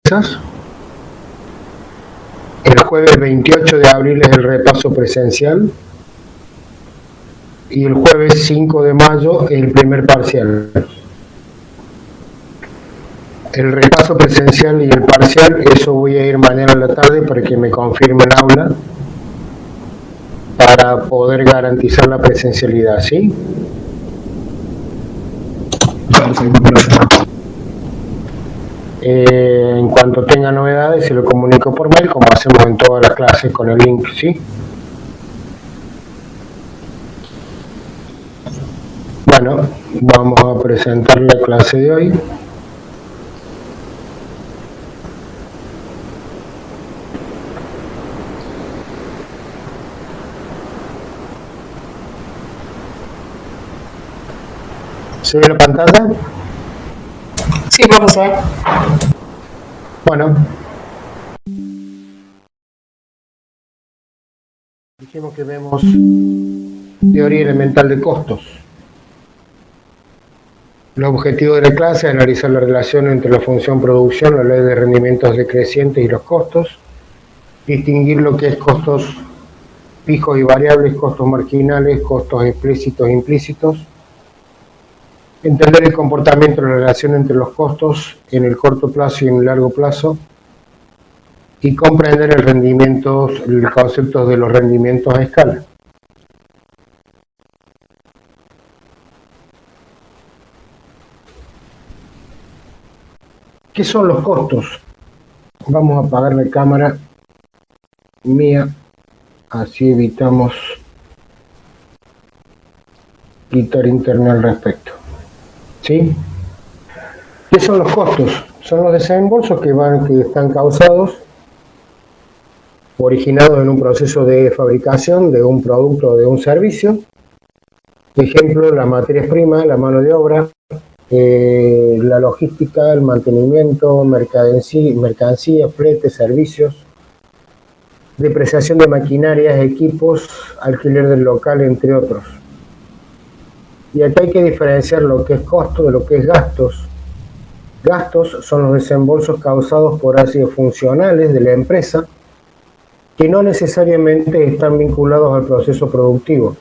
El jueves 28 de abril es el repaso presencial y el jueves 5 de mayo es el primer parcial. El repaso presencial y el parcial, eso voy a ir mañana a la tarde para que me confirmen aula para poder garantizar la presencialidad, ¿sí? En cuanto tenga novedades se lo comunico por mail, como hacemos en todas las clases con el link, ¿sí? Bueno, vamos a presentar la clase de hoy. ¿Se ve la pantalla? Sí, profesor. Bueno. Dijimos que vemos teoría elemental de costos. El objetivo de la clase es analizar la relación entre la función producción, la ley de rendimientos decrecientes y los costos, distinguir lo que es costos fijos y variables, costos marginales, costos explícitos e implícitos, entender el comportamiento de la relación entre los costos en el corto plazo y en el largo plazo, y comprender el concepto de los rendimientos a escala. ¿Qué son los costos? Vamos a apagar la cámara mía, así evitamos quitar internet al respecto. ¿Sí? ¿Qué son los costos? Son los desembolsos que están causados, originados en un proceso de fabricación de un producto o de un servicio. Por ejemplo, las materias primas, la mano de obra, la logística, el mantenimiento, mercancía, flete, servicios, depreciación de maquinarias, equipos, alquiler del local, entre otros. Y aquí hay que diferenciar lo que es costo de lo que es gastos. Gastos son los desembolsos causados por ácidos funcionales de la empresa que no necesariamente están vinculados al proceso productivo.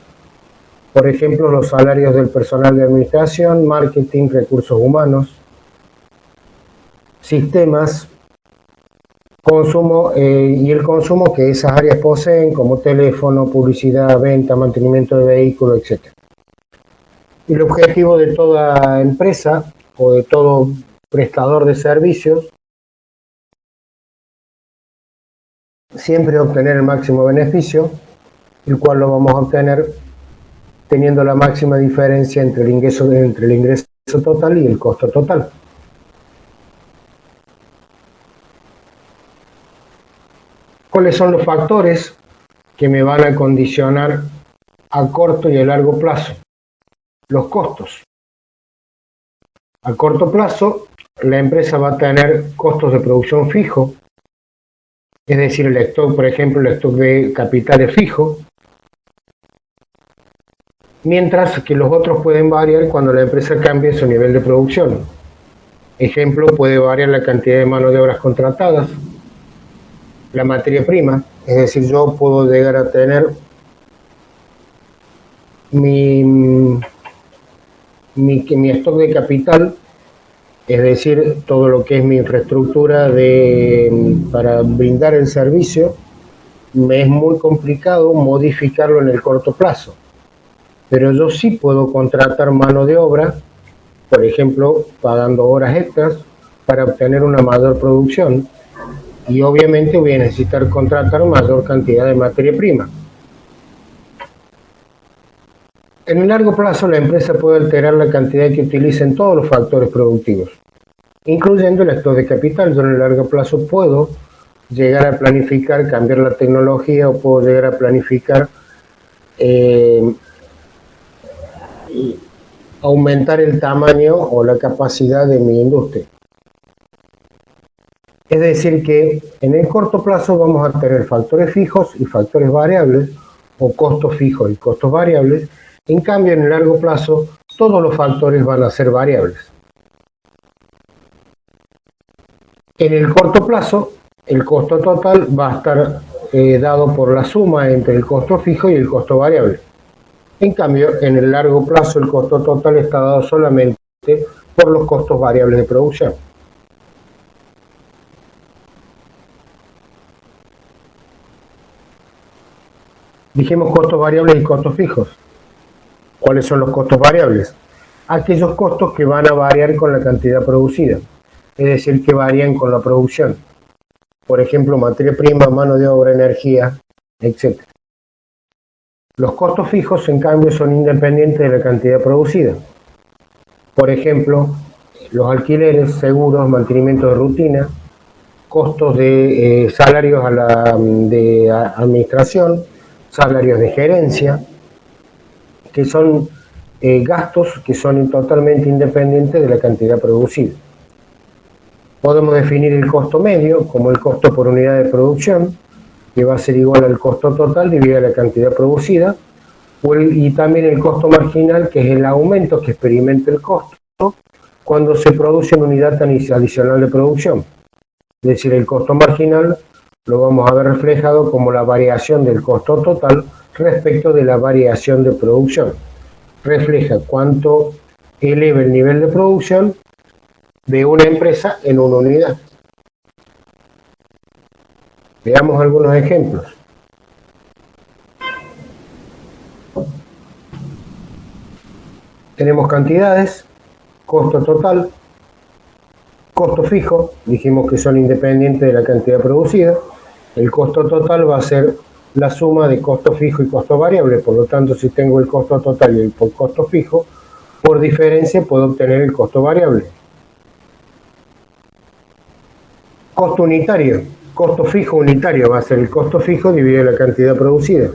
Por ejemplo, los salarios del personal de administración, marketing, recursos humanos, sistemas, consumo y el consumo que esas áreas poseen, como teléfono, publicidad, venta, mantenimiento de vehículos, etc. El objetivo de toda empresa o de todo prestador de servicios siempre es obtener el máximo beneficio, el cual lo vamos a obtener teniendo la máxima diferencia entre el ingreso total y el costo total. ¿Cuáles son los factores que me van a condicionar a corto y a largo plazo? Los costos. A corto plazo, la empresa va a tener costos de producción fijo, es decir, el stock, por ejemplo, el stock de capital es fijo, mientras que los otros pueden variar cuando la empresa cambie su nivel de producción. Ejemplo, puede variar la cantidad de mano de obras contratadas, la materia prima, es decir, yo puedo llegar a tener mi stock de capital, es decir, todo lo que es mi infraestructura para brindar el servicio, me es muy complicado modificarlo en el corto plazo. Pero yo sí puedo contratar mano de obra, por ejemplo, pagando horas extras para obtener una mayor producción, y obviamente voy a necesitar contratar mayor cantidad de materia prima. En el largo plazo, la empresa puede alterar la cantidad que utiliza en todos los factores productivos, incluyendo el stock de capital. Yo en el largo plazo puedo llegar a planificar, cambiar la tecnología, o puedo llegar a planificar aumentar el tamaño o la capacidad de mi industria. Es decir que en el corto plazo vamos a tener factores fijos y factores variables, o costos fijos y costos variables. En cambio, en el largo plazo, todos los factores van a ser variables. En el corto plazo, el costo total va a estar dado por la suma entre el costo fijo y el costo variable. En cambio, en el largo plazo, el costo total está dado solamente por los costos variables de producción. Dijimos costos variables y costos fijos. ¿Cuáles son los costos variables? Aquellos costos que van a variar con la cantidad producida, es decir, que varían con la producción. Por ejemplo, materia prima, mano de obra, energía, etc. Los costos fijos, en cambio, son independientes de la cantidad producida. Por ejemplo, los alquileres, seguros, mantenimiento de rutina, costos de salarios de administración, salarios de gerencia, que son gastos que son totalmente independientes de la cantidad producida. Podemos definir el costo medio como el costo por unidad de producción, que va a ser igual al costo total dividido la cantidad producida, y también el costo marginal, que es el aumento que experimenta el costo cuando se produce una unidad adicional de producción. Es decir, el costo marginal lo vamos a ver reflejado como la variación del costo total respecto de la variación de producción. Refleja cuánto eleva el nivel de producción de una empresa en una unidad. Veamos algunos ejemplos. Tenemos cantidades, costo total, costo fijo, dijimos que son independientes de la cantidad producida. El costo total va a ser la suma de costo fijo y costo variable, por lo tanto, si tengo el costo total y el costo fijo, por diferencia puedo obtener el costo variable. Costo unitario, costo fijo unitario va a ser el costo fijo dividido la cantidad producida.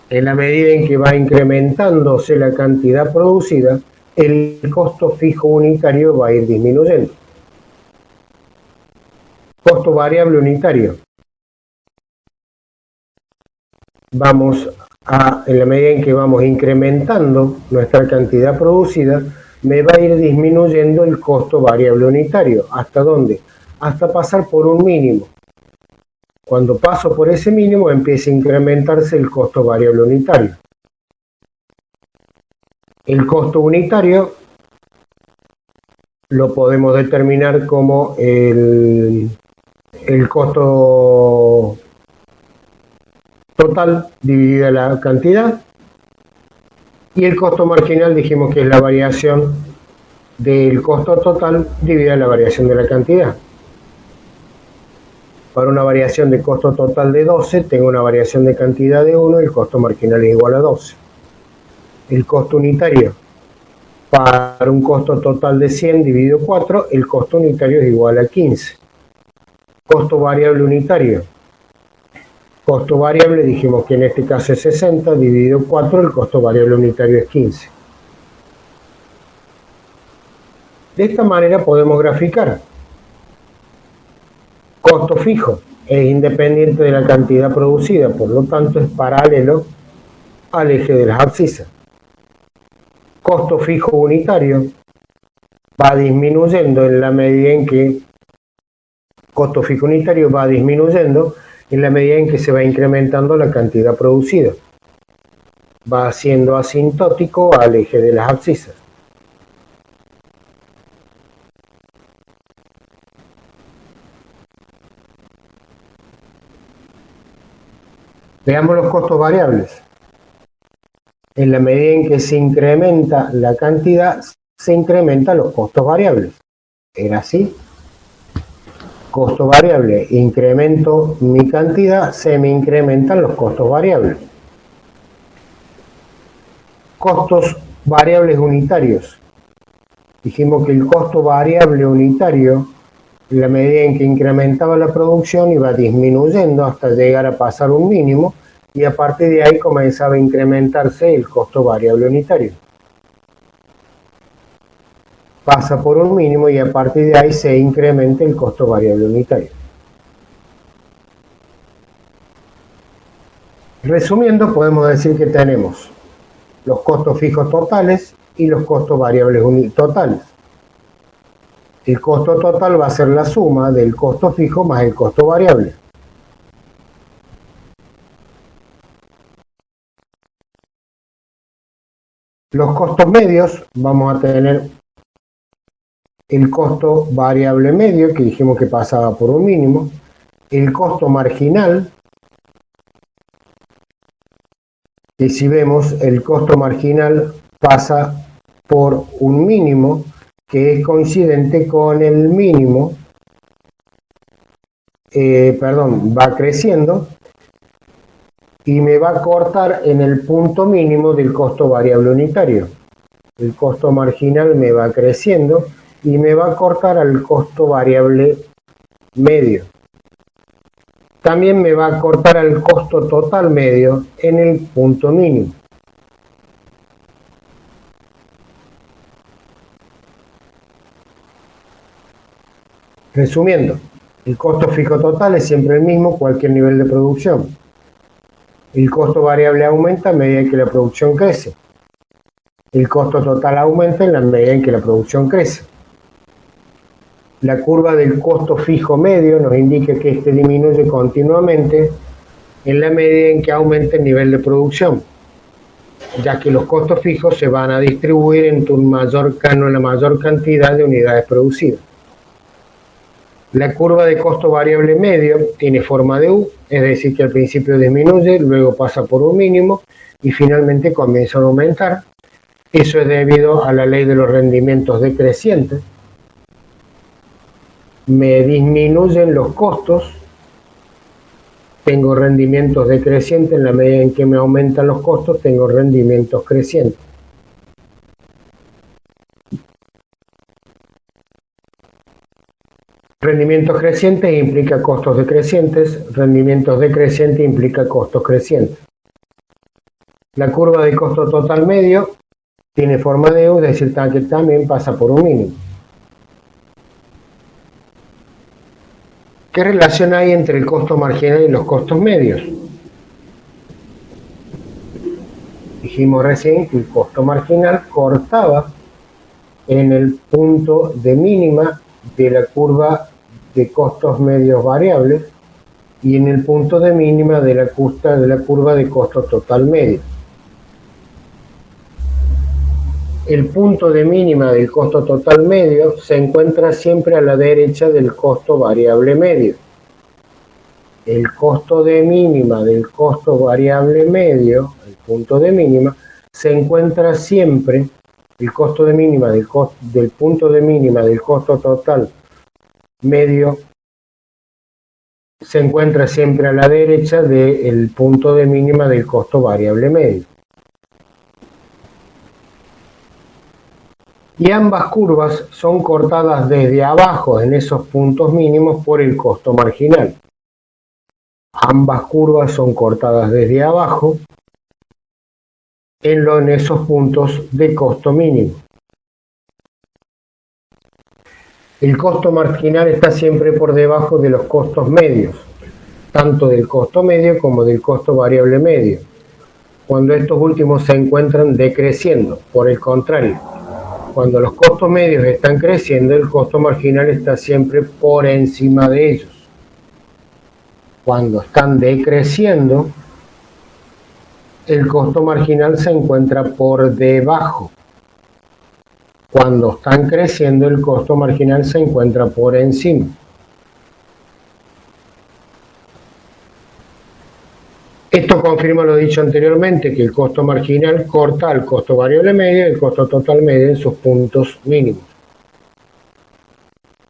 En la medida en que va incrementándose la cantidad producida, el costo fijo unitario va a ir disminuyendo. Costo variable unitario. En la medida en que vamos incrementando nuestra cantidad producida, me va a ir disminuyendo el costo variable unitario. ¿Hasta dónde? Hasta pasar por un mínimo. Cuando paso por ese mínimo, empieza a incrementarse el costo variable unitario. El costo unitario lo podemos determinar como el costo total dividida la cantidad, y el costo marginal dijimos que es la variación del costo total dividida la variación de la cantidad. Para una variación de costo total de 12, tengo una variación de cantidad de 1 y el costo marginal es igual a 12. El costo unitario. Para un costo total de 100 dividido 4, el costo unitario es igual a 15. Costo variable unitario. Costo variable dijimos que en este caso es 60 dividido 4, el costo variable unitario es 15. De esta manera podemos graficar. Costo fijo es independiente de la cantidad producida, por lo tanto es paralelo al eje de las abscisas. Costo fijo unitario va disminuyendo en la medida en que costo fijo unitario va disminuyendo en la medida en que se va incrementando la cantidad producida. Va siendo asintótico al eje de las abscisas. Veamos los costos variables. En la medida en que se incrementa la cantidad, se incrementan los costos variables. ¿Era así? Costo variable, incremento mi cantidad, se me incrementan los costos variables. Costos variables unitarios. Dijimos que el costo variable unitario, en la medida en que incrementaba la producción, iba disminuyendo hasta llegar a pasar un mínimo, y a partir de ahí comenzaba a incrementarse el costo variable unitario. Pasa por un mínimo y a partir de ahí se incrementa el costo variable unitario. Resumiendo, podemos decir que tenemos los costos fijos totales y los costos variables totales. El costo total va a ser la suma del costo fijo más el costo variable. Los costos medios, vamos a tener el costo variable medio, que dijimos que pasaba por un mínimo, el costo marginal, y si vemos el costo marginal pasa por un mínimo que es coincidente con el mínimo, va creciendo y me va a cortar en el punto mínimo del costo variable unitario. El costo marginal me va creciendo y me va a cortar al costo variable medio. También me va a cortar al costo total medio en el punto mínimo. Resumiendo, el costo fijo total es siempre el mismo cualquier nivel de producción. El costo variable aumenta a medida que la producción crece. El costo total aumenta en la medida en que la producción crece. La curva del costo fijo medio nos indica que este disminuye continuamente en la medida en que aumenta el nivel de producción, ya que los costos fijos se van a distribuir en la mayor cantidad de unidades producidas. La curva de costo variable medio tiene forma de U, es decir que al principio disminuye, luego pasa por un mínimo y finalmente comienza a aumentar. Eso es debido a la ley de los rendimientos decrecientes. Me disminuyen los costos, tengo rendimientos decrecientes, en la medida en que me aumentan los costos tengo rendimientos crecientes. Rendimientos crecientes implica costos decrecientes, rendimientos decrecientes implica costos crecientes. La curva de costo total medio tiene forma de U, es decir, que también pasa por un mínimo. ¿Qué relación hay entre el costo marginal y los costos medios? Dijimos recién que el costo marginal cortaba en el punto de mínima de la curva de costos medios variables y en el punto de mínima de la curva de costo total medio. El punto de mínima del costo total medio se encuentra siempre a la derecha del costo variable medio. El costo de mínima del costo variable medio, el punto de mínima, se encuentra siempre, el costo de mínima del punto de mínima del costo total medio se encuentra siempre a la derecha del punto de mínima del costo variable medio. Y ambas curvas son cortadas desde abajo en esos puntos mínimos por el costo marginal. Ambas curvas son cortadas desde abajo en esos puntos de costo mínimo. El costo marginal está siempre por debajo de los costos medios, tanto del costo medio como del costo variable medio, cuando estos últimos se encuentran decreciendo. Por el contrario, cuando los costos medios están creciendo, el costo marginal está siempre por encima de ellos. Cuando están decreciendo, el costo marginal se encuentra por debajo. Cuando están creciendo, el costo marginal se encuentra por encima. Esto confirma lo dicho anteriormente, que el costo marginal corta al costo variable medio y el costo total medio en sus puntos mínimos.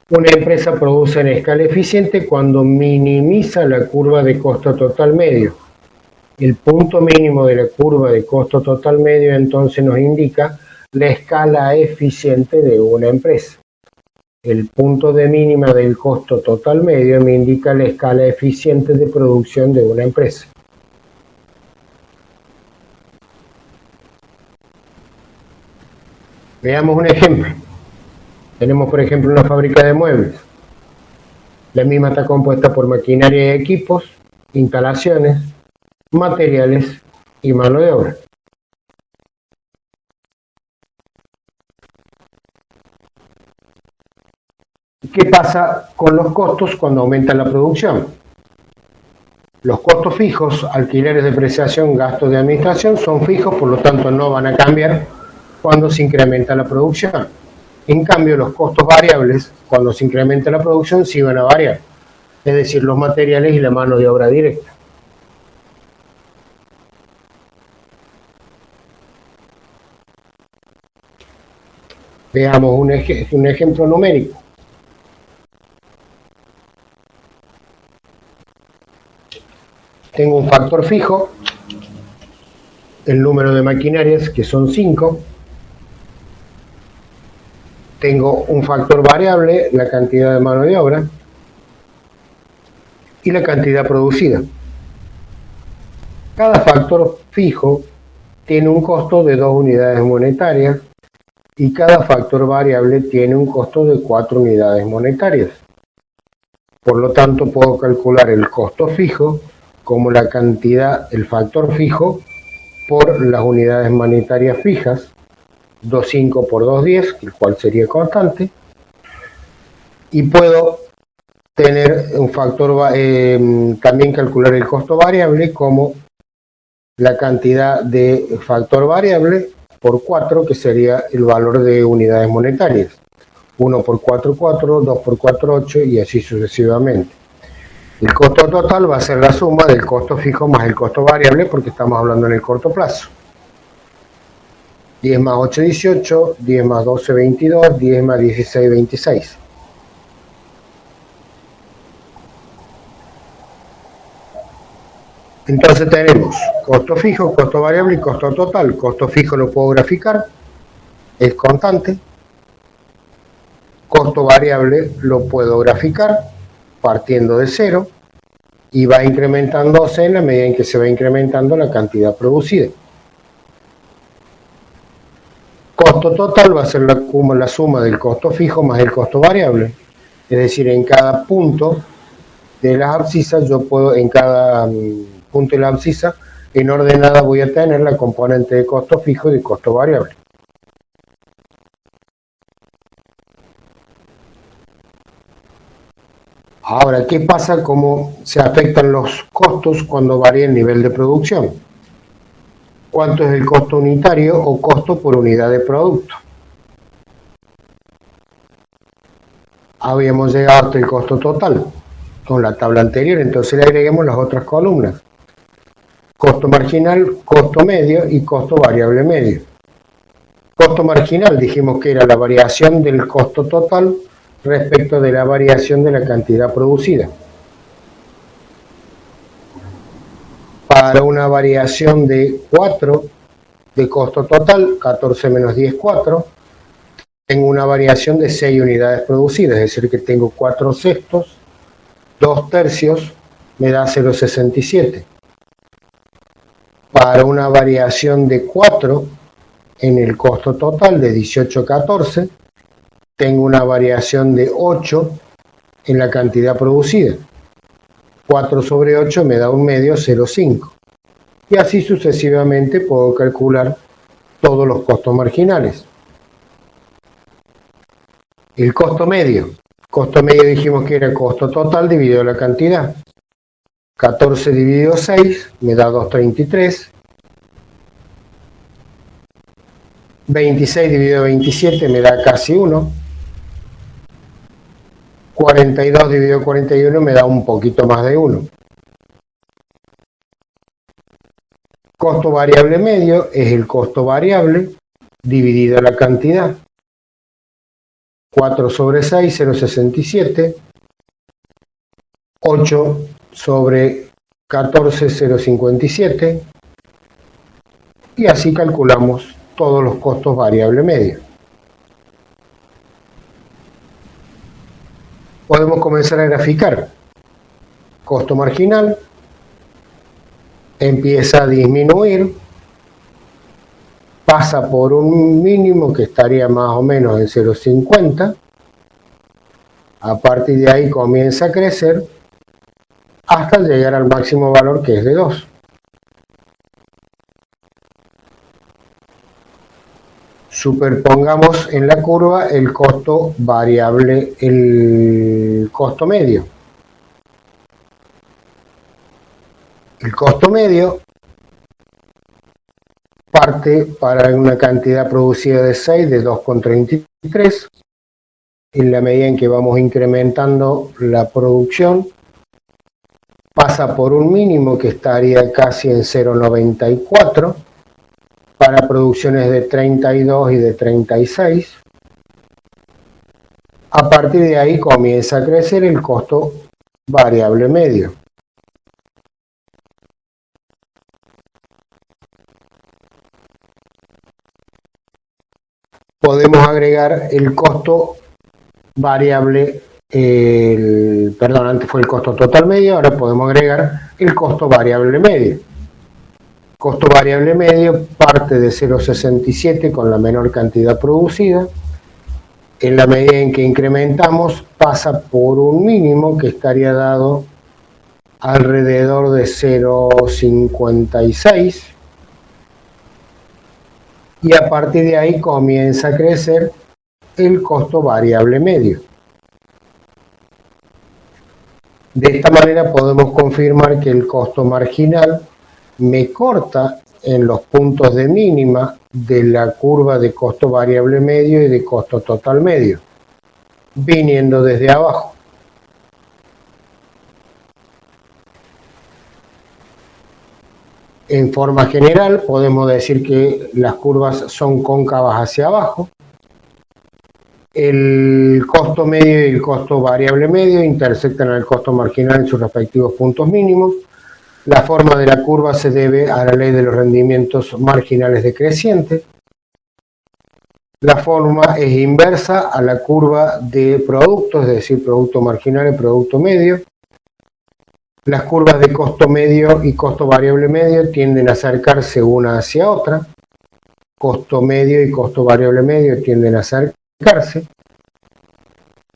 Una empresa produce en escala eficiente cuando minimiza la curva de costo total medio. El punto mínimo de la curva de costo total medio entonces nos indica la escala eficiente de una empresa. El punto de mínima del costo total medio me indica la escala eficiente de producción de una empresa. Veamos un ejemplo. Tenemos, por ejemplo, una fábrica de muebles. La misma está compuesta por maquinaria y equipos, instalaciones, materiales y mano de obra. ¿Qué pasa con los costos cuando aumenta la producción? Los costos fijos, alquileres, depreciación, gastos de administración, son fijos, por lo tanto no van a cambiar cuando se incrementa la producción. En cambio, los costos variables, cuando se incrementa la producción, sí van a variar, es decir, los materiales y la mano de obra directa. Veamos un ejemplo numérico. Tengo un factor fijo, el número de maquinarias, que son 5. Tengo un factor variable, la cantidad de mano de obra, y la cantidad producida. Cada factor fijo tiene un costo de 2 unidades monetarias y cada factor variable tiene un costo de 4 unidades monetarias. Por lo tanto, puedo calcular el costo fijo como la cantidad, el factor fijo, por las unidades monetarias fijas, 2,5 por 2,10, el cual sería constante, y puedo tener un factor, también calcular el costo variable como la cantidad de factor variable por 4, que sería el valor de unidades monetarias. 1 por 4, 4, 2 por 4, 8 y así sucesivamente. El costo total va a ser la suma del costo fijo más el costo variable porque estamos hablando en el corto plazo. 10 más 8, 18, 10 más 12, 22, 10 más 16, 26. Entonces tenemos costo fijo, costo variable y costo total. Costo fijo lo puedo graficar, es constante. Costo variable lo puedo graficar partiendo de 0 y va incrementándose en la medida en que se va incrementando la cantidad producida. Costo total va a ser la suma del costo fijo más el costo variable. Es decir, en cada punto de las abscisas, yo puedo, en cada punto de la abscisa, en ordenada voy a tener la componente de costo fijo y de costo variable. Ahora, ¿qué pasa? ¿Cómo se afectan los costos cuando varía el nivel de producción? ¿Cuánto es el costo unitario o costo por unidad de producto? Habíamos llegado hasta el costo total con la tabla anterior, entonces le agreguemos las otras columnas. Costo marginal, costo medio y costo variable medio. Costo marginal dijimos que era la variación del costo total respecto de la variación de la cantidad producida. Para una variación de 4 de costo total, 14 menos 10, 4, tengo una variación de 6 unidades producidas, es decir que tengo 4 sextos, 2 tercios, me da 0,67. Para una variación de 4 en el costo total de 18,14, tengo una variación de 8 en la cantidad producida. 4 sobre 8 me da un medio, 0,5. Y así sucesivamente puedo calcular todos los costos marginales. El costo medio. Costo medio dijimos que era el costo total dividido la cantidad. 14 dividido 6 me da 2,33. 26 dividido 27 me da casi 1. 42 dividido 41 me da un poquito más de 1. Costo variable medio es el costo variable dividido la cantidad. 4 sobre 6, 0,67. 8 sobre 14, 0,57. Y así calculamos todos los costos variable medio. Podemos comenzar a graficar. Costo marginal empieza a disminuir, pasa por un mínimo que estaría más o menos en 0,50, a partir de ahí comienza a crecer hasta llegar al máximo valor que es de 2. Superpongamos en la curva el costo variable, el costo medio. El costo medio parte para una cantidad producida de 6 de 2,33. En la medida en que vamos incrementando la producción, pasa por un mínimo que estaría casi en 0,94 para producciones de 32 y de 36. A partir de ahí comienza a crecer el costo variable medio. Podemos agregar el costo variable, perdón, antes fue el costo total medio, ahora podemos agregar el costo variable medio. Costo variable medio parte de 0,67 con la menor cantidad producida. En la medida en que incrementamos, pasa por un mínimo que estaría dado alrededor de 0,56. Y a partir de ahí comienza a crecer el costo variable medio. De esta manera podemos confirmar que el costo marginal me corta en los puntos de mínima de la curva de costo variable medio y de costo total medio, viniendo desde abajo. En forma general podemos decir que las curvas son cóncavas hacia abajo. El costo medio y el costo variable medio intersectan al costo marginal en sus respectivos puntos mínimos. La forma de la curva se debe a la ley de los rendimientos marginales decrecientes. La forma es inversa a la curva de productos, es decir, producto marginal y producto medio. Las curvas de costo medio y costo variable medio tienden a acercarse una hacia otra. Costo medio y costo variable medio tienden a acercarse.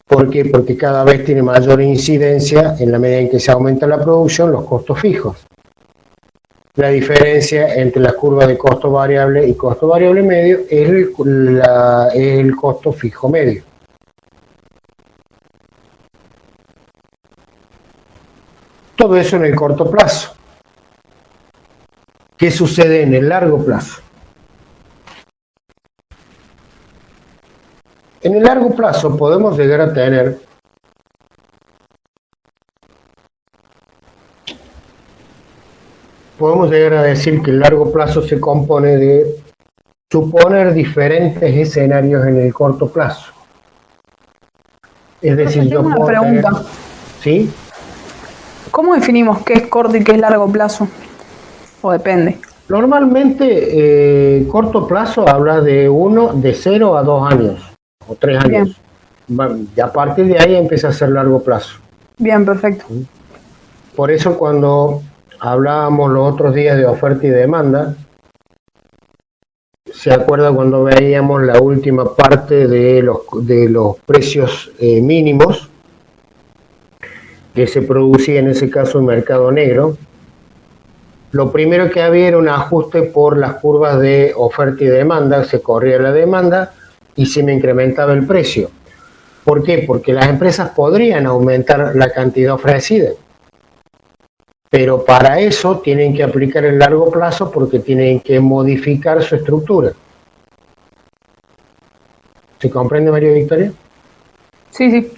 ¿Por qué? Porque cada vez tiene mayor incidencia en la medida en que se aumenta la producción los costos fijos. La diferencia entre las curvas de costo variable y costo variable medio es el costo fijo medio. Todo eso en el corto plazo. ¿Qué sucede en el largo plazo? En el largo plazo podemos llegar a tener decir que el largo plazo se compone de suponer diferentes escenarios en el corto plazo. Es decir, yo puedo tener... Tengo una pregunta. ¿Sí? ¿Cómo definimos qué es corto y qué es largo plazo? ¿O depende? Normalmente, corto plazo habla de 0 a 2 años o 3 años. Bien. Y a partir de ahí empieza a ser largo plazo. Bien, perfecto. Por eso cuando hablábamos los otros días de oferta y demanda, ¿se acuerda cuando veíamos la última parte de los precios mínimos que se producía en ese caso en mercado negro? Lo primero que había era un ajuste por las curvas de oferta y demanda, se corría la demanda y se me incrementaba el precio. ¿Por qué? Porque las empresas podrían aumentar la cantidad ofrecida, pero para eso tienen que aplicar el largo plazo porque tienen que modificar su estructura. ¿Se comprende, María Victoria? Sí, sí.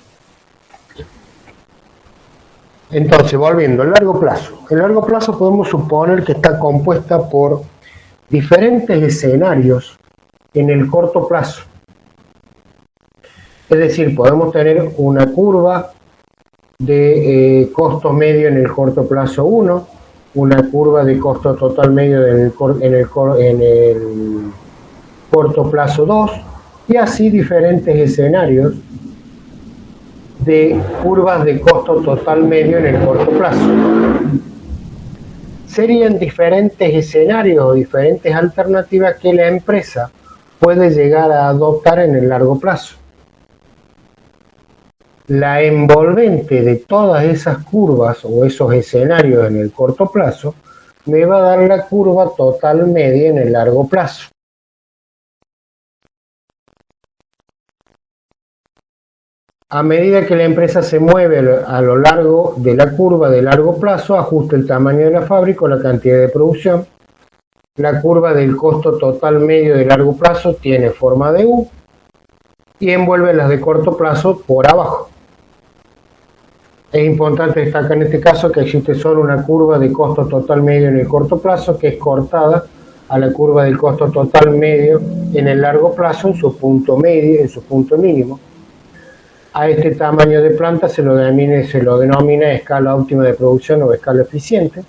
Entonces, volviendo, el largo plazo. El largo plazo podemos suponer que está compuesta por diferentes escenarios en el corto plazo. Es decir, podemos tener una curva de costo medio en el corto plazo 1, una curva de costo total medio en el corto plazo 2, y así diferentes escenarios de curvas de costo total medio en el corto plazo. Serían diferentes escenarios o diferentes alternativas que la empresa puede llegar a adoptar en el largo plazo. La envolvente de todas esas curvas o esos escenarios en el corto plazo me va a dar la curva total media en el largo plazo. A medida que la empresa se mueve a lo largo de la curva de largo plazo, ajusta el tamaño de la fábrica o la cantidad de producción. La curva del costo total medio de largo plazo tiene forma de U y envuelve las de corto plazo por abajo. Es importante destacar en este caso que existe solo una curva de costo total medio en el corto plazo, que es cortada a la curva del costo total medio en el largo plazo en su punto medio, en su punto mínimo. A este tamaño de planta se lo denomina escala óptima de producción o escala eficiente.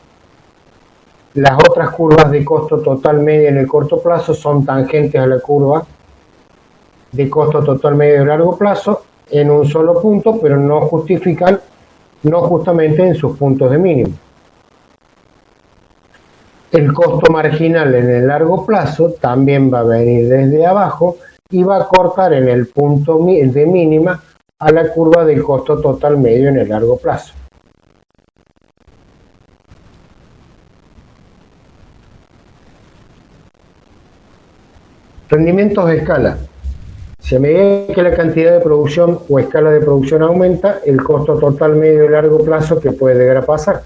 Las otras curvas de costo total medio en el corto plazo son tangentes a la curva de costo total medio de largo plazo en un solo punto, pero no justamente en sus puntos de mínimo. El costo marginal en el largo plazo también va a venir desde abajo y va a cortar en el punto de mínima a la curva del costo total medio en el largo plazo. Rendimientos de escala. Si a medida que la cantidad de producción o escala de producción aumenta, el costo total medio de largo plazo que puede llegar a pasar.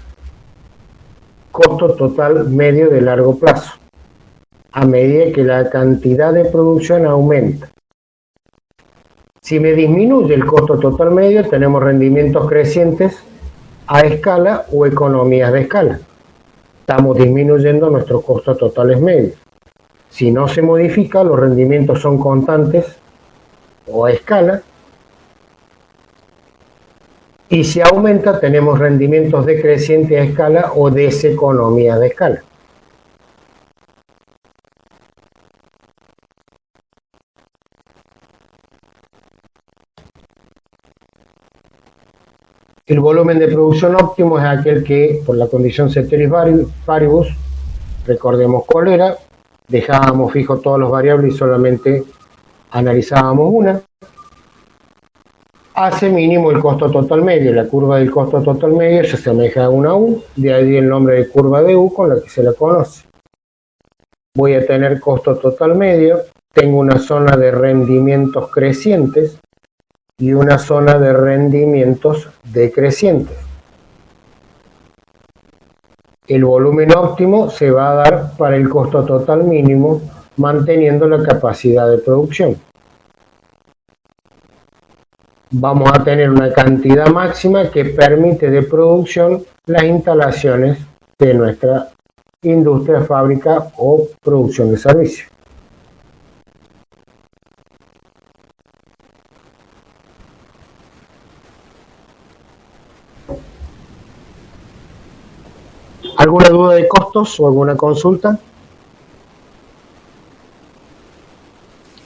Costo total medio de largo plazo. A medida que la cantidad de producción aumenta. Si me disminuye el costo total medio, tenemos rendimientos crecientes a escala o economías de escala. Estamos disminuyendo nuestros costos totales medios. Si no se modifica, los rendimientos son constantes o a escala. Y si aumenta, tenemos rendimientos decrecientes a escala o deseconomías de escala. El volumen de producción óptimo es aquel que, por la condición ceteris paribus, recordemos cuál era, dejábamos fijos todos los variables y solamente analizábamos una, hace mínimo el costo total medio. La curva del costo total medio se asemeja a una U, de ahí el nombre de curva de U con la que se la conoce. Voy a tener costo total medio, tengo una zona de rendimientos crecientes y una zona de rendimientos decrecientes. El volumen óptimo se va a dar para el costo total mínimo, manteniendo la capacidad de producción. Vamos a tener una cantidad máxima que permite de producción las instalaciones de nuestra industria, fábrica o producción de servicios. ¿Alguna duda de costos o alguna consulta?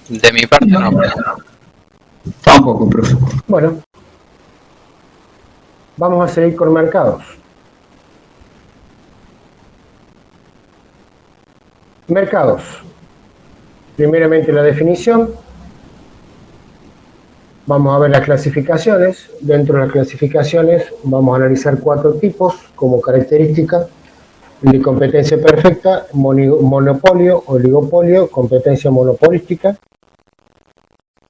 De mi parte no. Tampoco, profe. Bueno, vamos a seguir con mercados. Mercados. Primeramente la definición. Vamos a ver las clasificaciones. Dentro de las clasificaciones vamos a analizar 4 tipos como característica: de competencia perfecta, monopolio, oligopolio, competencia monopolística.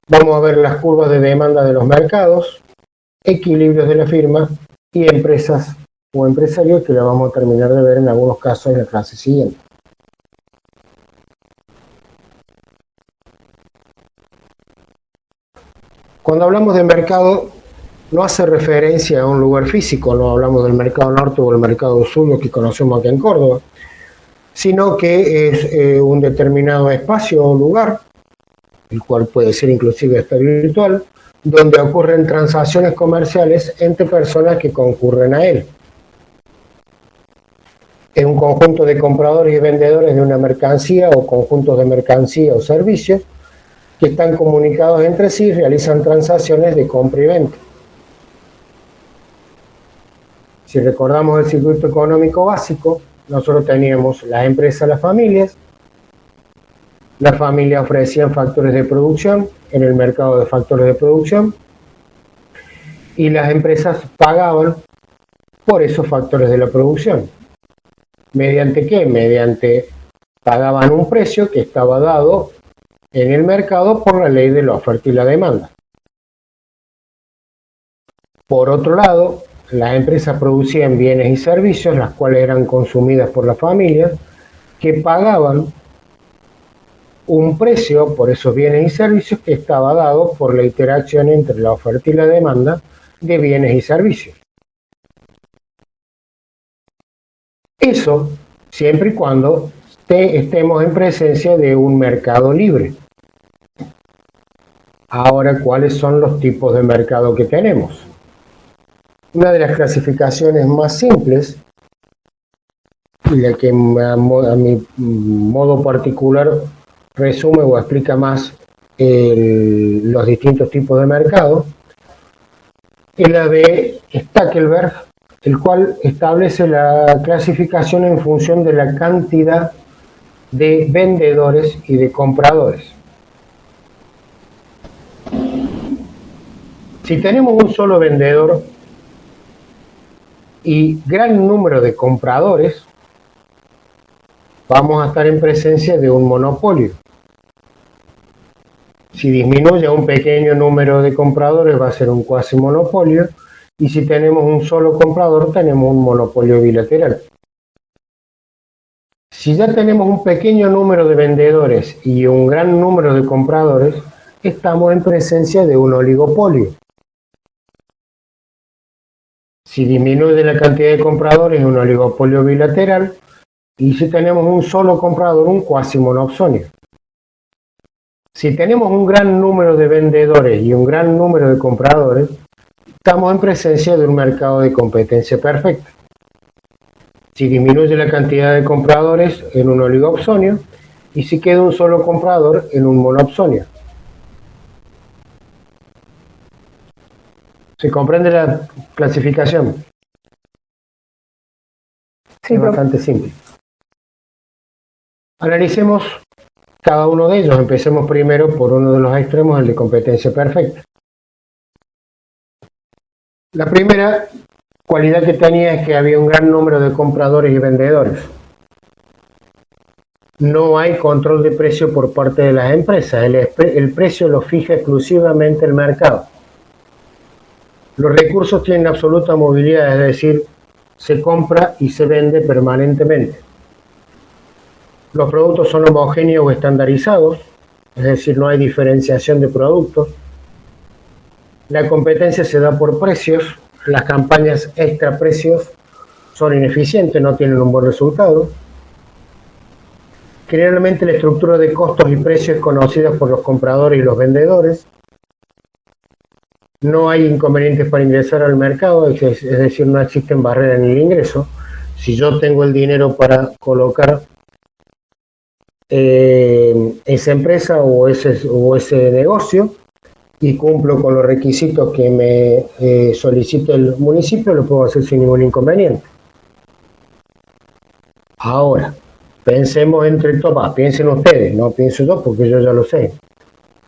Vamos a ver las curvas de demanda de los mercados, equilibrios de la firma y empresas o empresarios, que la vamos a terminar de ver en algunos casos en la clase siguiente. Cuando hablamos de mercado, no hace referencia a un lugar físico, no hablamos del mercado norte o el mercado sur, lo que conocemos aquí en Córdoba, sino que es un determinado espacio o lugar, el cual puede ser inclusive hasta virtual, donde ocurren transacciones comerciales entre personas que concurren a él. Es un conjunto de compradores y vendedores de una mercancía o conjuntos de mercancía o servicios que están comunicados entre sí y realizan transacciones de compra y venta. Si recordamos el circuito económico básico, nosotros teníamos las empresas, las familias. Las familias ofrecían factores de producción en el mercado de factores de producción y las empresas pagaban por esos factores de la producción. ¿Mediante qué? Mediante pagaban un precio que estaba dado en el mercado por la ley de la oferta y la demanda. Por otro lado, las empresas producían bienes y servicios, las cuales eran consumidas por las familias, que pagaban un precio por esos bienes y servicios que estaba dado por la interacción entre la oferta y la demanda de bienes y servicios. Eso siempre y cuando estemos en presencia de un mercado libre. Ahora, ¿cuáles son los tipos de mercado que tenemos? Una de las clasificaciones más simples, y la que a mi modo particular resume o explica más los distintos tipos de mercado, es la de Stackelberg, el cual establece la clasificación en función de la cantidad de vendedores y de compradores. Si tenemos un solo vendedor y gran número de compradores, vamos a estar en presencia de un monopolio. Si disminuye a un pequeño número de compradores, va a ser un cuasi monopolio, y si tenemos un solo comprador, tenemos un monopolio bilateral. Si ya tenemos un pequeño número de vendedores y un gran número de compradores, estamos en presencia de un oligopolio. Si disminuye la cantidad de compradores, es un oligopolio bilateral, y si tenemos un solo comprador, un cuasi monopsonio. Si tenemos un gran número de vendedores y un gran número de compradores, estamos en presencia de un mercado de competencia perfecta. Si disminuye la cantidad de compradores, en un oligopsonio, y si queda un solo comprador, en un monopsonio. ¿Se comprende la clasificación? Sí, Es bastante simple. Analicemos cada uno de ellos. Empecemos primero por uno de los extremos, el de competencia perfecta. La primera cualidad que tenía es que había un gran número de compradores y vendedores. No hay control de precio por parte de las empresas. El precio lo fija exclusivamente el mercado. Los recursos tienen absoluta movilidad, es decir, se compra y se vende permanentemente. Los productos son homogéneos o estandarizados, es decir, no hay diferenciación de productos. La competencia se da por precios, las campañas extra precios son ineficientes, no tienen un buen resultado. Generalmente la estructura de costos y precios es conocida por los compradores y los vendedores. No hay inconvenientes para ingresar al mercado, es decir, no existen barreras en el ingreso. Si yo tengo el dinero para colocar esa empresa o ese negocio y cumplo con los requisitos que me solicita el municipio, lo puedo hacer sin ningún inconveniente. Ahora, pensemos entre todos, piensen ustedes, no pienso yo porque yo ya lo sé.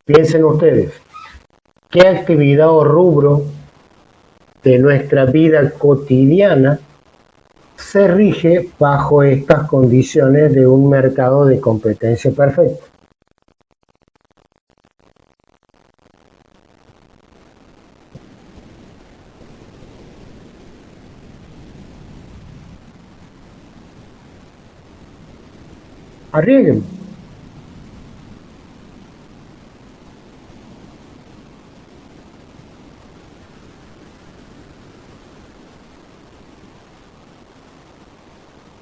Piensen ustedes, ¿qué actividad o rubro de nuestra vida cotidiana se rige bajo estas condiciones de un mercado de competencia perfecta? Arriesguen.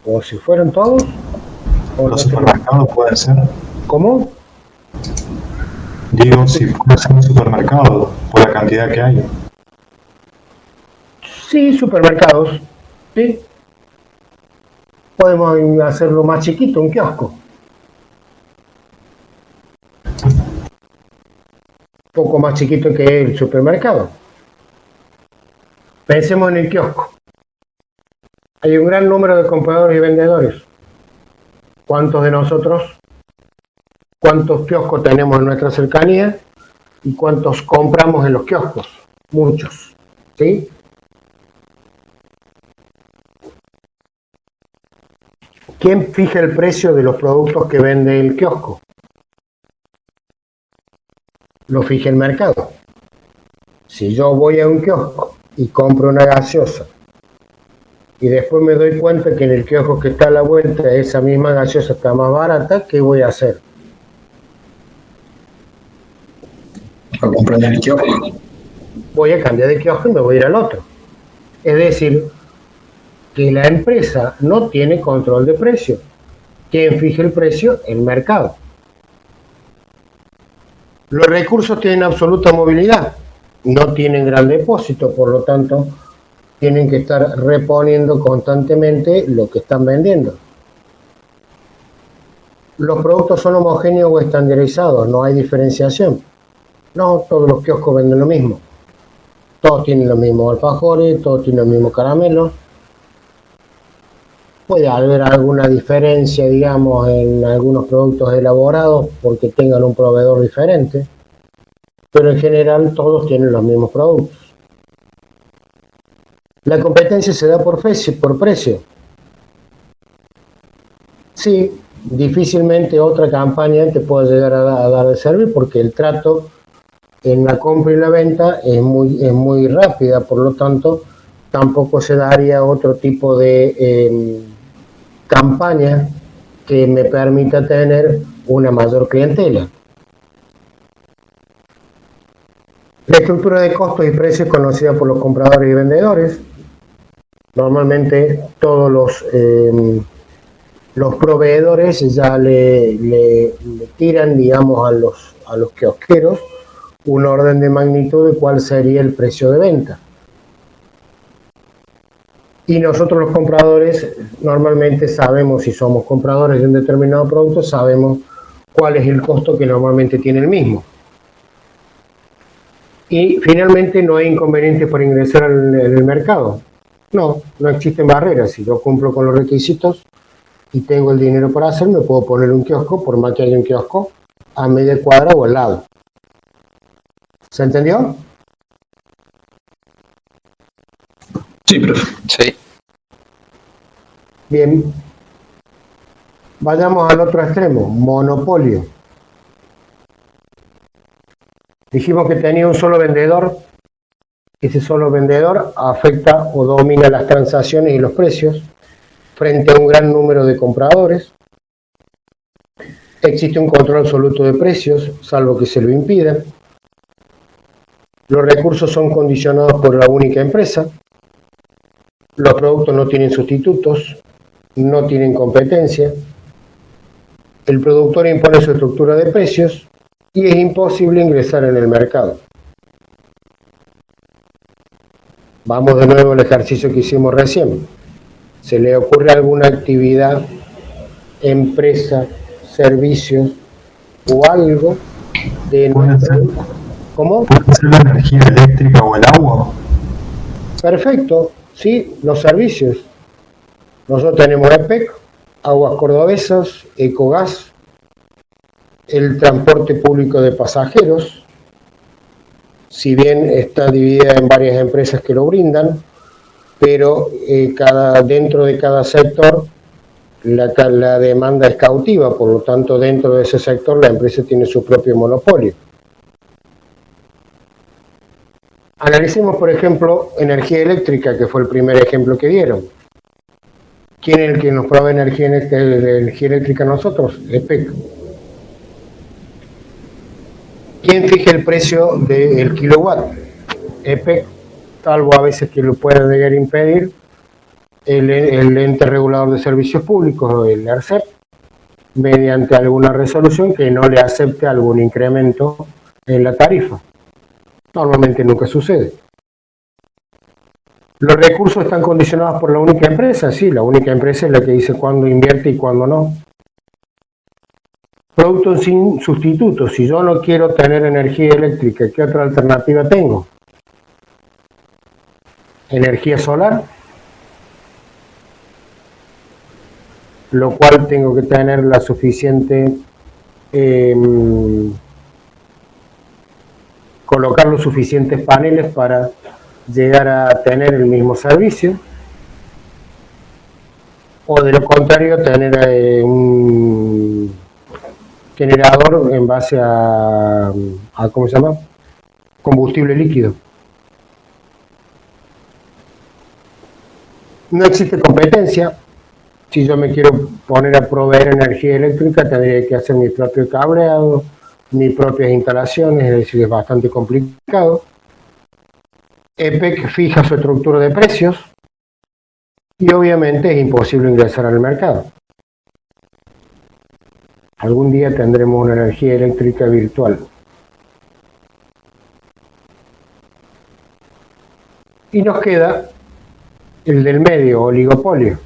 O si fueron todos. O Los supermercados pueden ser. ¿Cómo? Digo, si puede ser un supermercado, por la cantidad que hay. Sí, supermercados. Sí. Podemos hacerlo más chiquito, un kiosco. Un poco más chiquito que el supermercado. Pensemos en el kiosco. Hay un gran número de compradores y vendedores. ¿Cuántos de nosotros, cuántos kioscos tenemos en nuestra cercanía y cuántos compramos en los kioscos? Muchos. ¿Sí? ¿Quién fija el precio de los productos que vende el kiosco? Lo fija el mercado. Si yo voy a un kiosco y compro una gaseosa y después me doy cuenta que en el kiosco que está a la vuelta esa misma gaseosa está más barata, ¿qué voy a hacer? A comprar en el kiosco. Voy a cambiar de kiosco y me voy a ir al otro. Es decir, que la empresa no tiene control de precio. ¿Quién fija el precio? El mercado. Los recursos tienen absoluta movilidad, no tienen gran depósito, por lo tanto, tienen que estar reponiendo constantemente lo que están vendiendo. Los productos son homogéneos o estandarizados, no hay diferenciación. No, todos los kioscos venden lo mismo. Todos tienen los mismos alfajores, todos tienen los mismos caramelos. Puede haber alguna diferencia, digamos, en algunos productos elaborados porque tengan un proveedor diferente, pero en general todos tienen los mismos productos. La competencia se da por precio. Sí, difícilmente otra campaña te puede llegar a dar de servir porque el trato en la compra y la venta es muy rápida, por lo tanto tampoco se daría otro tipo de campaña que me permita tener una mayor clientela. La estructura de costos y precios es conocida por los compradores y vendedores. Normalmente todos los proveedores ya le tiran, digamos, a los kiosqueros un orden de magnitud de cuál sería el precio de venta. Y nosotros los compradores normalmente sabemos, si somos compradores de un determinado producto, sabemos cuál es el costo que normalmente tiene el mismo. Y finalmente no hay inconvenientes para ingresar en el mercado. No existen barreras. Si yo cumplo con los requisitos y tengo el dinero para hacerlo, me puedo poner un kiosco, por más que haya un kiosco, a media cuadra o al lado. ¿Se entendió? Sí, profe. Sí. Bien. Vayamos al otro extremo, monopolio. Dijimos que tenía un solo vendedor. Ese solo vendedor afecta o domina las transacciones y los precios frente a un gran número de compradores. Existe un control absoluto de precios, salvo que se lo impida. Los recursos son condicionados por la única empresa. Los productos no tienen sustitutos, no tienen competencia. El productor impone su estructura de precios y es imposible ingresar en el mercado. Vamos de nuevo al ejercicio que hicimos recién. ¿Se le ocurre alguna actividad, empresa, servicios o algo de nuestra... ¿Cómo? ¿Puede ser la energía eléctrica o el agua? Perfecto, sí, los servicios. Nosotros tenemos EPEC, Aguas Cordobesas, Ecogas, el transporte público de pasajeros, si bien está dividida en varias empresas que lo brindan, pero dentro de cada sector la demanda es cautiva, por lo tanto dentro de ese sector la empresa tiene su propio monopolio. Analicemos, por ejemplo, energía eléctrica, que fue el primer ejemplo que dieron. ¿Quién es el que nos provee energía eléctrica a nosotros? EPEC. ¿Quién fija el precio del kilowatt? EPEC, salvo a veces que lo pueda llegar a impedir el ente regulador de servicios públicos, el ERCEP, mediante alguna resolución que no le acepte algún incremento en la tarifa. Normalmente nunca sucede. ¿Los recursos están condicionados por la única empresa? Sí, la única empresa es la que dice cuándo invierte y cuándo no. Productos sin sustitutos. Si yo no quiero tener energía eléctrica, ¿qué otra alternativa tengo? Energía solar, lo cual tengo que tener la suficiente, colocar los suficientes paneles para llegar a tener el mismo servicio, o de lo contrario tener un generador en base a ¿cómo se llama? Combustible líquido. No existe competencia. Si yo me quiero poner a proveer energía eléctrica, tendría que hacer mi propio cableado, mis propias instalaciones, es decir, es bastante complicado. EPEC fija su estructura de precios y obviamente es imposible ingresar al mercado. Algún día tendremos una energía eléctrica virtual. Y nos queda el del medio, oligopolio.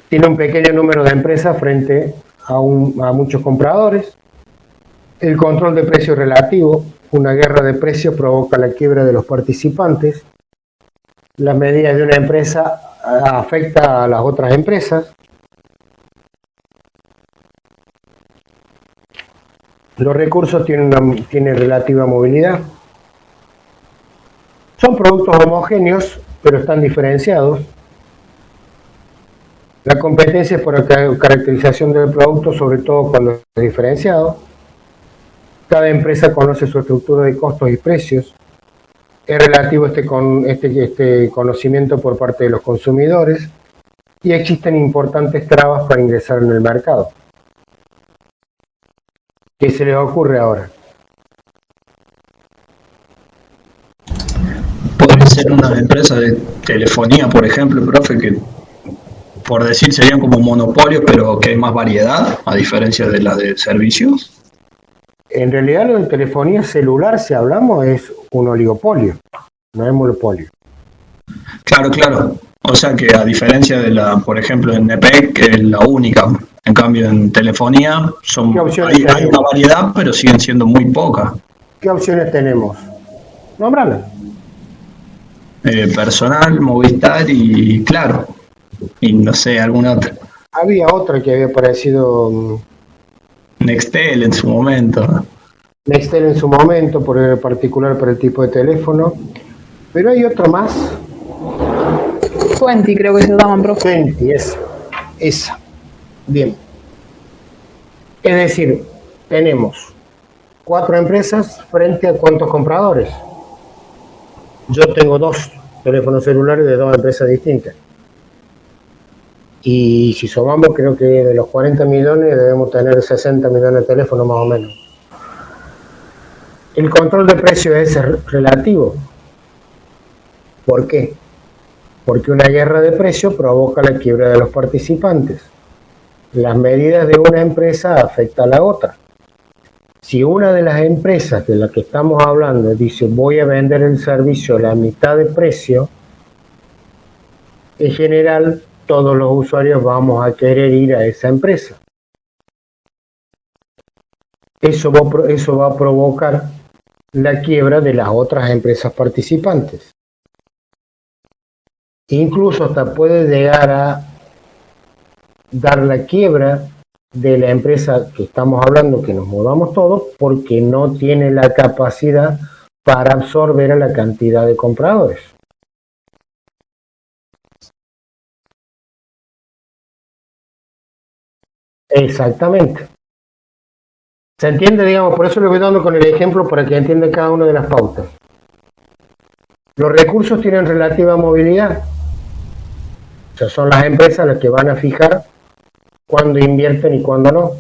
Tiene un pequeño número de empresas frente a muchos compradores. El control de precios relativo, una guerra de precios provoca la quiebra de los participantes. Las medidas de una empresa afecta a las otras empresas. Los recursos tienen relativa movilidad. Son productos homogéneos, pero están diferenciados. La competencia es por la caracterización del producto, sobre todo cuando es diferenciado. Cada empresa conoce su estructura de costos y precios. Es relativo este conocimiento por parte de los consumidores y existen importantes trabas para ingresar en el mercado. ¿Qué se les ocurre ahora? Podría ser una empresa de telefonía, por ejemplo, profe, que por decir serían como monopolios, pero que hay más variedad, a diferencia de la de servicios. En realidad lo de telefonía celular, si hablamos, es un oligopolio, no es monopolio. Claro, claro. O sea que a diferencia de la, por ejemplo, en EPEC, que es la única, en cambio en telefonía hay una variedad, pero siguen siendo muy pocas. ¿Qué opciones tenemos? Nómbralas. Personal, Movistar y Claro. Y no sé, alguna otra. Había otra que había aparecido. Nextel en su momento. Nextel en su momento, por particular para el tipo de teléfono. Pero hay otra más. 20 creo que se llaman, profe. 20, esa. Bien. Es decir, tenemos 4 empresas frente a ¿cuántos compradores? Yo tengo 2 teléfonos celulares de 2 empresas distintas. Y si sumamos, creo que de los 40 millones debemos tener 60 millones de teléfonos más o menos. El control de precios es relativo. ¿Por qué? Porque una guerra de precios provoca la quiebra de los participantes. Las medidas de una empresa afectan a la otra. Si una de las empresas de la que estamos hablando dice voy a vender el servicio a la mitad de precio, en general todos los usuarios vamos a querer ir a esa empresa. Eso va a provocar la quiebra de las otras empresas participantes. Incluso hasta puede llegar a dar la quiebra de la empresa que estamos hablando, que nos movamos todos, porque no tiene la capacidad para absorber a la cantidad de compradores. Exactamente. ¿Se entiende? Digamos, por eso le voy dando con el ejemplo para que entienda cada una de las pautas. Los recursos tienen relativa movilidad. O sea, son las empresas las que van a fijar cuándo invierten y cuándo no.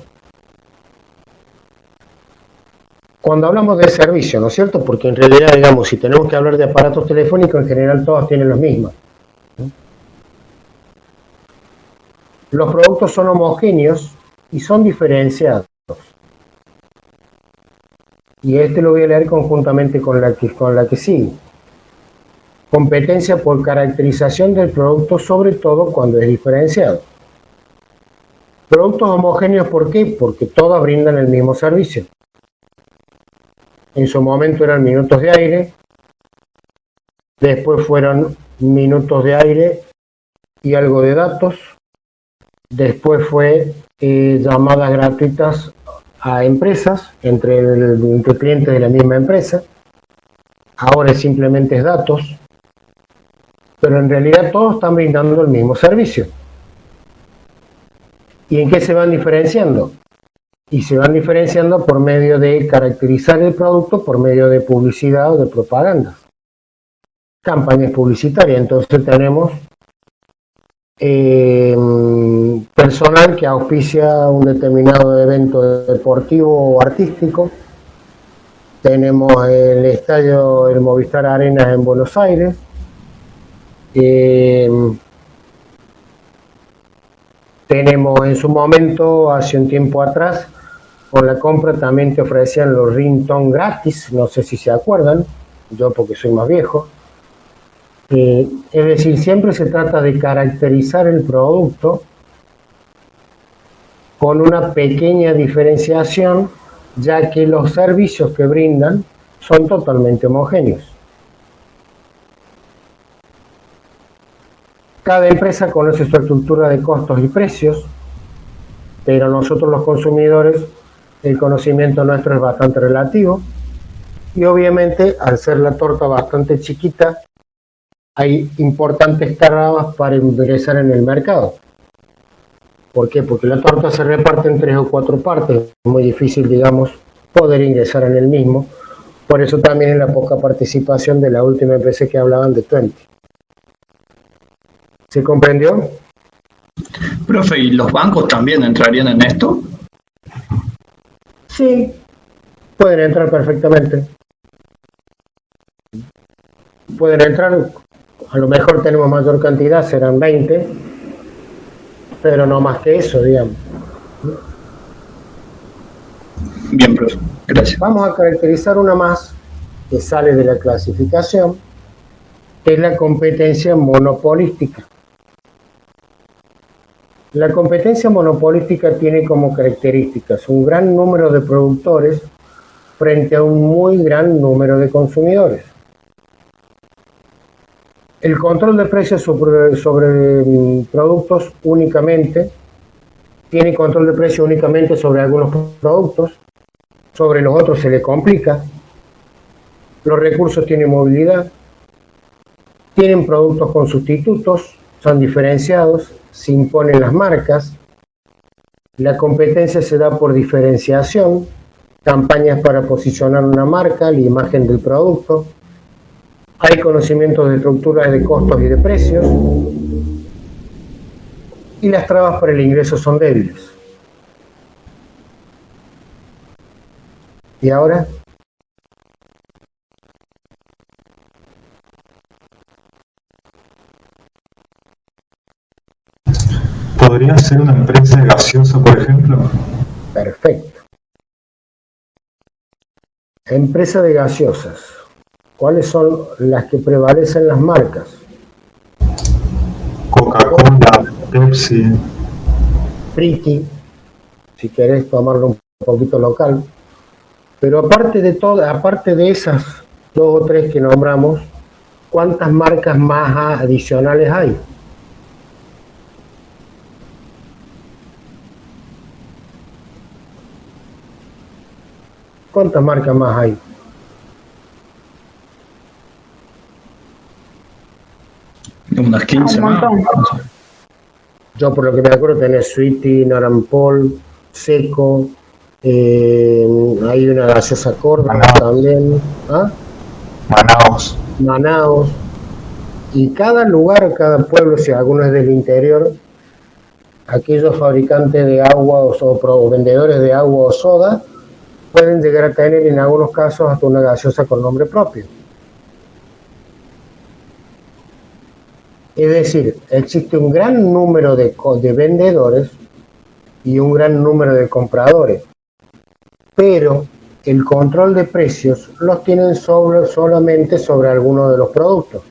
Cuando hablamos de servicio, ¿no es cierto? Porque en realidad, digamos, si tenemos que hablar de aparatos telefónicos, en general todos tienen los mismos. Los productos son homogéneos y son diferenciados. Y este lo voy a leer conjuntamente con la que sigue. Competencia por caracterización del producto, sobre todo cuando es diferenciado. Productos homogéneos, ¿por qué? Porque todas brindan el mismo servicio. En su momento eran minutos de aire, después fueron minutos de aire y algo de datos, después fue llamadas gratuitas a empresas, entre clientes de la misma empresa, ahora simplemente es datos, pero en realidad todos están brindando el mismo servicio. ¿Y en qué se van diferenciando? y se van diferenciando por medio de caracterizar el producto por medio de publicidad o de propaganda. Campañas publicitarias, entonces tenemos personal que auspicia un determinado evento deportivo o artístico. Tenemos el estadio, el Movistar Arena en Buenos Aires. Tenemos en su momento, hace un tiempo atrás, con la compra también te ofrecían los ringtone gratis, no sé si se acuerdan, yo porque soy más viejo. Es decir, siempre se trata de caracterizar el producto con una pequeña diferenciación, ya que los servicios que brindan son totalmente homogéneos. Cada empresa conoce su estructura de costos y precios, pero nosotros los consumidores, el conocimiento nuestro es bastante relativo y obviamente al ser la torta bastante chiquita, hay importantes trabas para ingresar en el mercado. ¿Por qué? Porque la torta se reparte en 3 o 4 partes. Es muy difícil, digamos, poder ingresar en el mismo. Por eso también es la poca participación de la última empresa que hablaban de 20. ¿Se comprendió? Profe, ¿y los bancos también entrarían en esto? Sí, pueden entrar perfectamente. Pueden entrar, a lo mejor tenemos mayor cantidad, serán 20, pero no más que eso, digamos. Bien, profe, gracias. Vamos a caracterizar una más que sale de la clasificación, que es la competencia monopolística. La competencia monopolística tiene como características un gran número de productores frente a un muy gran número de consumidores. El control de precios sobre productos únicamente, tiene control de precios únicamente sobre algunos productos, sobre los otros se le complica. Los recursos tienen movilidad, tienen productos con sustitutos, son diferenciados, se imponen las marcas, la competencia se da por diferenciación, campañas para posicionar una marca, la imagen del producto, hay conocimientos de estructuras de costos y de precios, y las trabas para el ingreso son débiles. ¿Y ahora? ¿Podría ser una empresa de gaseosa, por ejemplo? Perfecto. Empresa de gaseosas. ¿Cuáles son las que prevalecen las marcas? Coca-Cola, Pepsi. Friki, si querés tomarlo un poquito local. Pero aparte de esas 2 o 3 que nombramos, ¿cuántas marcas más adicionales hay? ¿Cuántas marcas más hay? Unas 15 Un más. montón. Yo por lo que me acuerdo tenés Sweetie, Norampol, Seco, hay una gaseosa Córdoba Manaos. también, ¿ah? Manaos. Manaos, y cada lugar, cada pueblo, si alguno es del interior, aquellos fabricantes de agua o vendedores de agua o soda pueden llegar a tener en algunos casos hasta una gaseosa con nombre propio. Es decir, existe un gran número de vendedores y un gran número de compradores, pero el control de precios los tienen solamente sobre algunos de los productos.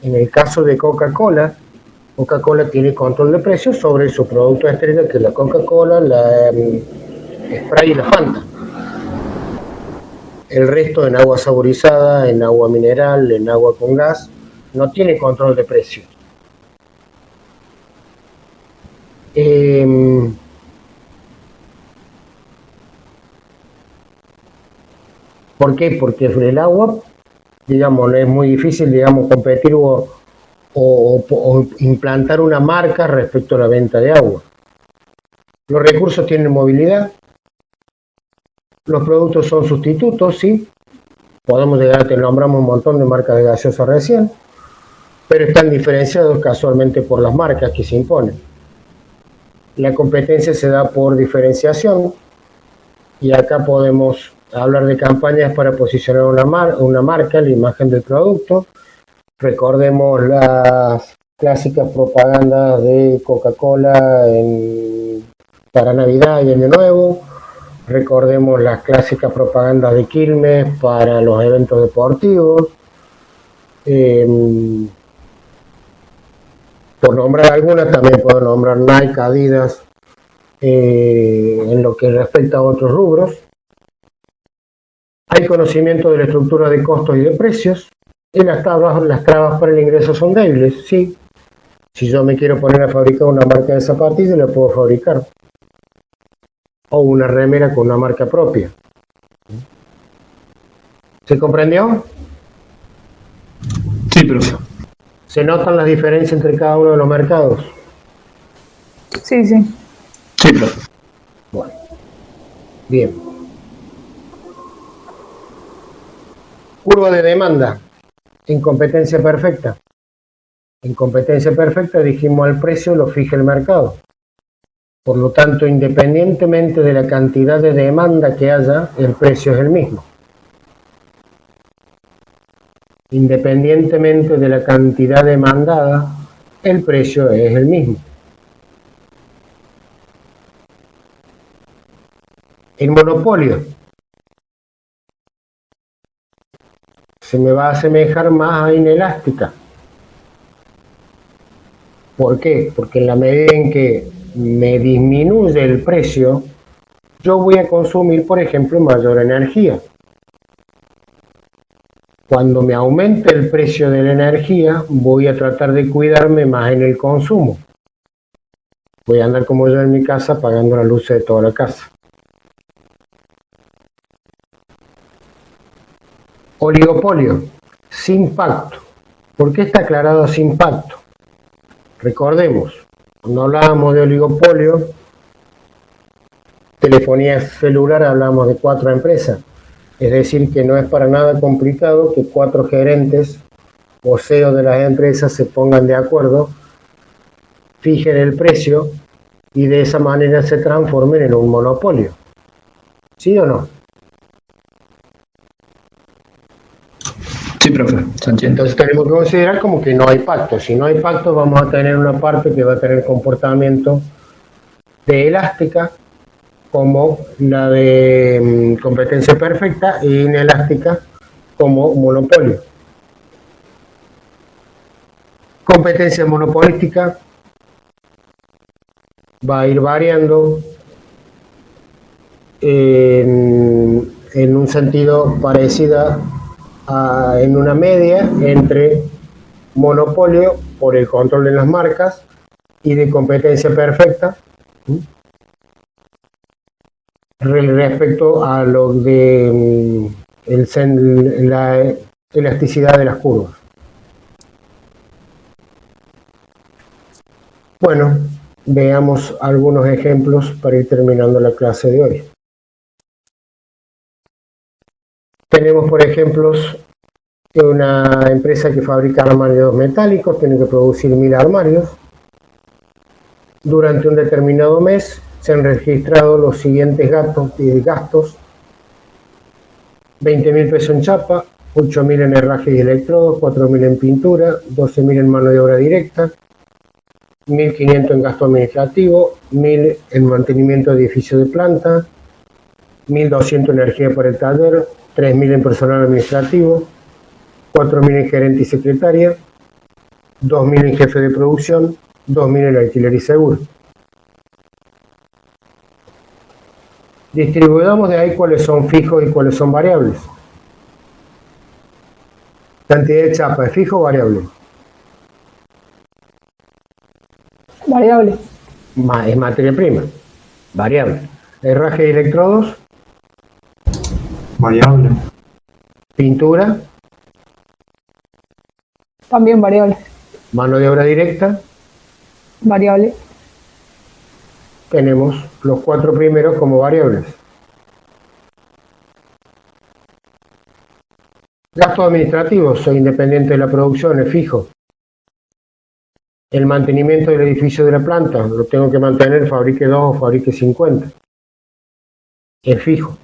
En el caso de Coca-Cola, Coca-Cola tiene control de precios sobre su producto estrella, que es la Coca-Cola, la Sprite y la Fanta. El resto en agua saborizada, en agua mineral, en agua con gas, no tiene control de precios. ¿Por qué? Porque el agua, digamos, es muy difícil, digamos, competir o implantar una marca respecto a la venta de agua. Los recursos tienen movilidad. Los productos son sustitutos, sí. Podemos llegar, te nombramos un montón de marcas de gaseosa recién, pero están diferenciados casualmente por las marcas que se imponen. La competencia se da por diferenciación y acá podemos hablar de campañas para posicionar una marca, la imagen del producto. Recordemos las clásicas propagandas de Coca-Cola para Navidad y Año Nuevo. Recordemos las clásicas propagandas de Quilmes para los eventos deportivos. Por nombrar algunas, también puedo nombrar Nike, Adidas, en lo que respecta a otros rubros. Hay conocimiento de la estructura de costos y de precios. Y las trabas para el ingreso son débiles, sí. Si yo me quiero poner a fabricar una marca de zapatillas, la puedo fabricar. O una remera con una marca propia. ¿Se comprendió? Sí, profe. ¿Se notan las diferencias entre cada uno de los mercados? Sí, sí. Sí, profe. Bueno, bien. Curva de demanda en competencia perfecta. En competencia perfecta dijimos el precio lo fija el mercado. Por lo tanto, independientemente de la cantidad de demanda que haya, el precio es el mismo. Independientemente de la cantidad demandada, el precio es el mismo. El monopolio se me va a asemejar más a inelástica. ¿Por qué? Porque en la medida en que me disminuye el precio, yo voy a consumir, por ejemplo, mayor energía. Cuando me aumente el precio de la energía, voy a tratar de cuidarme más en el consumo. Voy a andar como yo en mi casa pagando la luz de toda la casa. Oligopolio, sin pacto. ¿Por qué está aclarado sin pacto? Recordemos, cuando hablábamos de oligopolio, telefonía celular, hablamos de 4 empresas. Es decir, que no es para nada complicado que 4 gerentes o CEO de las empresas se pongan de acuerdo, fijen el precio y de esa manera se transformen en un monopolio. ¿Sí o no? Sí, profe, se entiende. Entonces tenemos que considerar como que no hay pacto. Si no hay pacto, vamos a tener una parte que va a tener comportamiento de elástica, como la de competencia perfecta, e inelástica como monopolio. Competencia monopolística va a ir variando en un sentido parecido en una media entre monopolio por el control de las marcas y de competencia perfecta respecto a lo de la elasticidad de las curvas. Bueno, veamos algunos ejemplos para ir terminando la clase de hoy. Tenemos, por ejemplo, una empresa que fabrica armarios metálicos, tiene que producir 1000 armarios. Durante un determinado mes se han registrado los siguientes gastos: 20.000 pesos en chapa, 8.000 en herrajes y electrodos, 4.000 en pintura, 12.000 en mano de obra directa, 1.500 en gasto administrativo, 1.000 en mantenimiento de edificio de planta, 1.200 en energía para el taller, 3.000 en personal administrativo, 4.000 en gerente y secretaria, 2.000 en jefe de producción, 2.000 en alquiler y seguro. Distribuyamos de ahí cuáles son fijos y cuáles son variables. Cantidad de chapa, ¿es fijo o variable? Variable. Es materia prima, variable. Herraje y electrodos, Variable. pintura, También variable. mano de obra directa, Variable. tenemos los 4 primeros como variables. Gastos administrativos, soy independiente de la producción, es fijo. El mantenimiento del edificio de la planta, lo tengo que mantener, fabrique 2 o fabrique 50. Es fijo.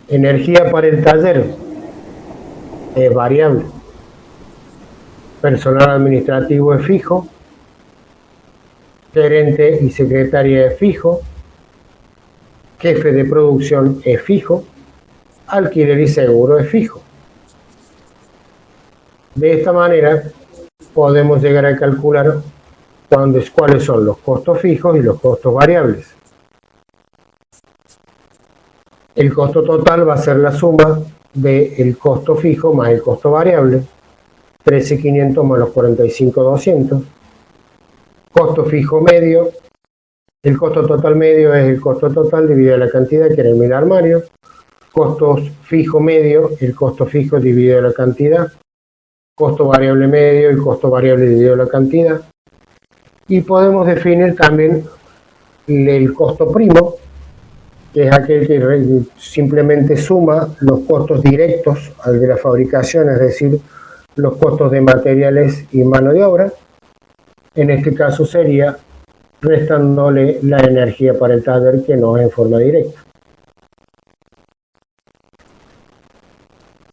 Energía para el taller, es variable. Personal administrativo es fijo. Gerente y secretaria es fijo. Jefe de producción es fijo. Alquiler y seguro es fijo. De esta manera podemos llegar a calcular cuáles son los costos fijos y los costos variables. El costo total va a ser la suma del costo fijo más el costo variable, 13.500 más los 45.200. Costo fijo medio, el costo total medio es el costo total dividido la cantidad, que era el 1000 armarios. Costos fijo medio, el costo fijo dividido la cantidad. Costo variable medio, el costo variable dividido la cantidad. Y podemos definir también el costo primo, que es aquel que simplemente suma los costos directos al de la fabricación, es decir, los costos de materiales y mano de obra. En este caso sería restándole la energía para el taller, que no es en forma directa.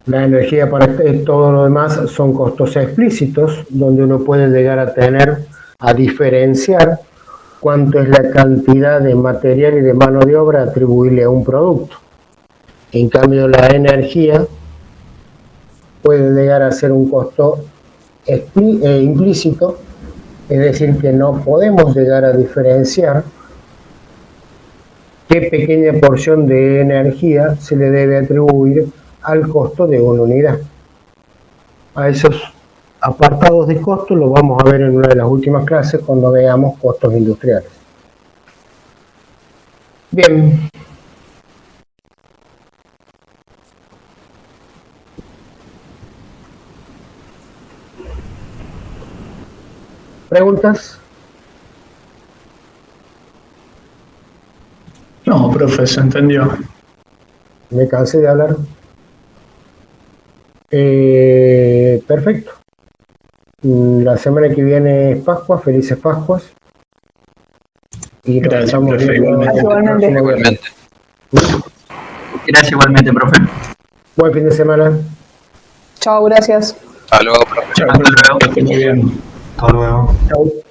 La energía para todo lo demás son costos explícitos, donde uno puede llegar a diferenciar cuánto es la cantidad de material y de mano de obra atribuible a un producto. En cambio, la energía puede llegar a ser un costo implícito, es decir, que no podemos llegar a diferenciar qué pequeña porción de energía se le debe atribuir al costo de una unidad. A esos apartados de costo lo vamos a ver en una de las últimas clases cuando veamos costos industriales. Bien. ¿Preguntas? No, profe, se entendió. Me cansé de hablar. Perfecto. La semana que viene es Pascua, felices Pascuas. Y nos Gracias, estamos profe, viendo igualmente. el próximo Igualmente. viernes. Gracias igualmente, profe. Buen fin de semana. Chao, gracias. Hasta luego, profe. Chao, profe, que esté muy bien. Hasta luego. Chau.